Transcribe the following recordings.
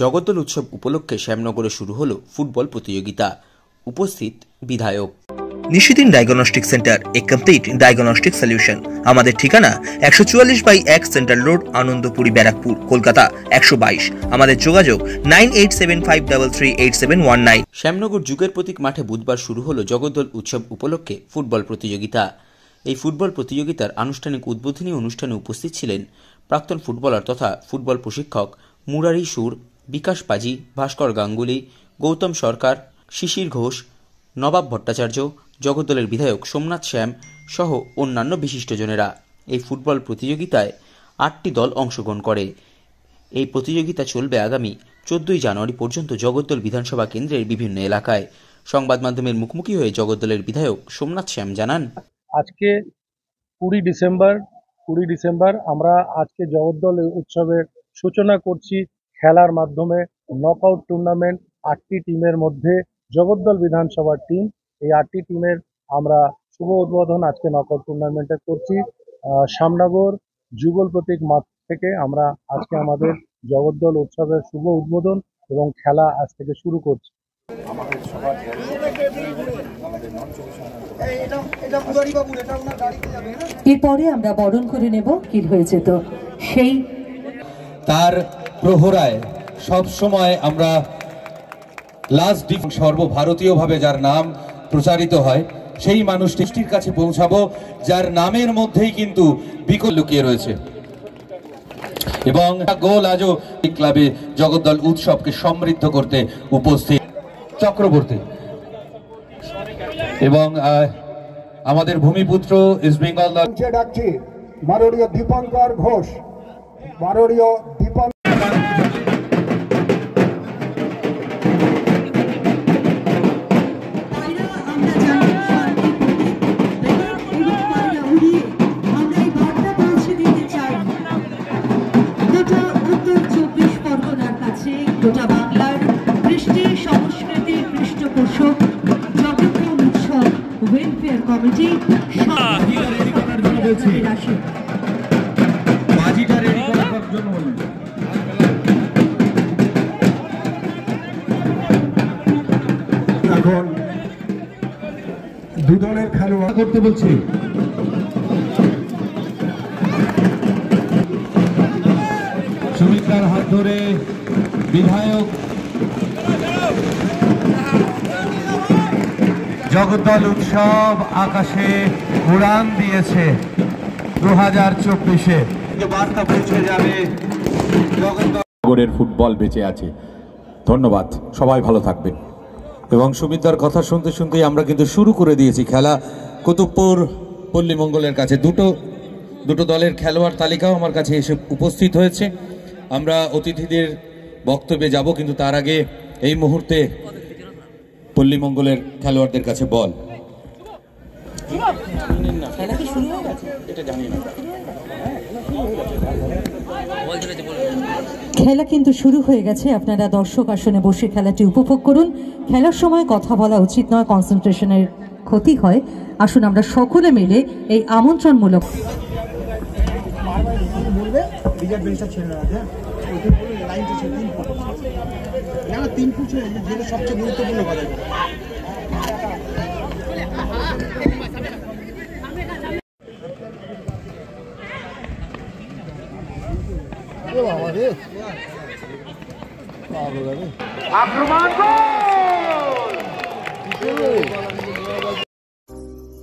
জগদ্দল উৎসব উপলক্ষে শ্যামনগরে শুরু হলো ফুটবল প্রতিযোগিতা। উপস্থিত বিধায়ক। নিশিদিন ডায়াগনস্টিক সেন্টার, এ কমপ্লিট ডায়াগনস্টিক সলিউশন। আমাদের ঠিকানা 144/1 সেন্ট্রাল রোড, আনন্দপুরি, ব্যারাকপুর, কলকাতা 122। আমাদের যোগাযোগ 9875338719। শ্যামনগর যুগের প্রতীক মাঠে বুধবার শুরু হলো জগদ্দল উৎসব উপলক্ষে ফুটবল প্রতিযোগিতা। এই ফুটবল প্রতিযোগিতার আনুষ্ঠানিক উদ্বোধনী অনুষ্ঠানে উপস্থিত ছিলেন প্রাক্তন ফুটবলার তথা ফুটবল প্রশিক্ষক মুরারি সুর, বিকাশ পাজি, ভাস্কর গাঙ্গুলি, গৌতম সরকার, শিশির ঘোষ, নবাব ভট্টাচার্য, জগদ্দলের বিধায়ক সোমনাথ শ্যাম সহ অন্যান্য বিশিষ্টজনেরা। এই ফুটবল প্রতিযোগিতায় 8টি দল অংশগ্রহণ করে। এই প্রতিযোগিতা চলবে আগামী 14 জানুয়ারি পর্যন্ত জগদ্দল বিধানসভা কেন্দ্রের বিভিন্ন এলাকায়। সংবাদ মাধ্যমের মুখোমুখি হয়ে জগদ্দলের বিধায়ক সোমনাথ শ্যাম জানান, আজকে 20 ডিসেম্বর আমরা আজকে জগদ্দল উৎসবের সূচনা করছি খেলার মাধ্যমে। নকআউট টুর্নামেন্ট 8টি টিমের মধ্যে জগদ্দল বিধানসভার টিম, এই 8টি টিমের আমরা শুভ উদ্বোধন আজকে নকআউট টুর্নামেন্টে করছি। শ্যামনগর যুগল প্রতীক মাঠ থেকে আমরা আজকে আমাদের জগদ্দল উৎসবের শুভ উদ্বোধন এবং খেলা আজ থেকে শুরু করছি। এরপরে আমরা বরণ করে নেব কি হয়েছে তো সেই তার প্রহরায় সব সময় আমরা লাস্ট সর্বভারতীয়ভাবে যার নাম প্রচারিত হয় সেই মানুষটির কাছে পৌঁছাবো যার নামের মধ্যেই কিন্তু বিকল লুকিয়ে রয়েছে। এবং গোল আজও ক্লাবে জগদ্দল উৎসবকে সমৃদ্ধ করতে উপস্থিত চক্রবর্তী এবং আমাদের ভূমিপুত্র ইস্ট বেঙ্গল দল ডাকছি মাননীয় দীপঙ্কর ঘোষ, মাননীয় দীপঙ্কর গোটা বাংলার কৃষ্টি সংস্কৃতির পৃষ্ঠপোষক জগদ্দল উৎসব ওয়েলফেয়ার কমিটি এখন দুদলের খেলোয়াড় করতে বলছি। সুমিত্রার হাত ধরে বিধায়ক জগদ্দল উৎসব আকাশে উড়ান দিয়েছে 2024-এ বার্তা পৌঁছে যাবে জগদ্দলের ফুটবল বেঁচে আছে। ধন্যবাদ, সবাই ভালো থাকবেন। এবং সুমিত্রার কথা শুনতে শুনতেই আমরা কিন্তু শুরু করে দিয়েছি খেলা। কুতুবপুর পল্লীমঙ্গলের কাছে দুটো দলের খেলোয়াড় তালিকাও আমার কাছে এসে উপস্থিত হয়েছে। আমরা অতিথিদের বক্তব্যে যাব, কিন্তু তার আগে এই মুহূর্তে পল্লীমঙ্গলের খেলোয়াড়দের কাছে বল। খেলা কিন্তু শুরু হয়ে গেছে। আপনারা দর্শক আসনে বসে খেলাটি উপভোগ করুন। খেলার সময় কথা বলা উচিত নয়, কনসেন্ট্রেশনের ক্ষতি হয়। আসুন আমরা সকলে মিলে এই আমন্ত্রণমূলক সবচেয়ে গুরুত্বপূর্ণ কথা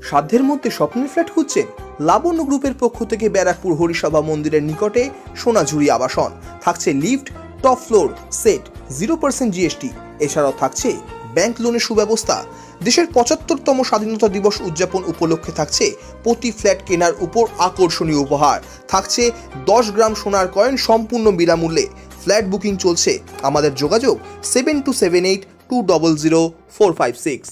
সাধ্যের মধ্যে স্বপ্নের ফ্ল্যাট খুঁজছেন? লাবণ্য গ্রুপের পক্ষ থেকে ব্যারাকপুর হরিসভা মন্দিরের নিকটে সোনাঝুরি আবাসন। থাকছে lift, top floor, set, 0% GST। এছাড়াও থাকছে ব্যাংক লোনের সুব্যবস্থা। দেশের 75তম স্বাধীনতা দিবস উদযাপন উপলক্ষে থাকছে প্রতি ফ্ল্যাট কেনার উপর আকর্ষণীয় উপহার। থাকছে 10 গ্রাম সোনার কয়েন সম্পূর্ণ বিনামূল্যে। ফ্ল্যাট বুকিং চলছে। আমাদের যোগাযোগ 7278200456।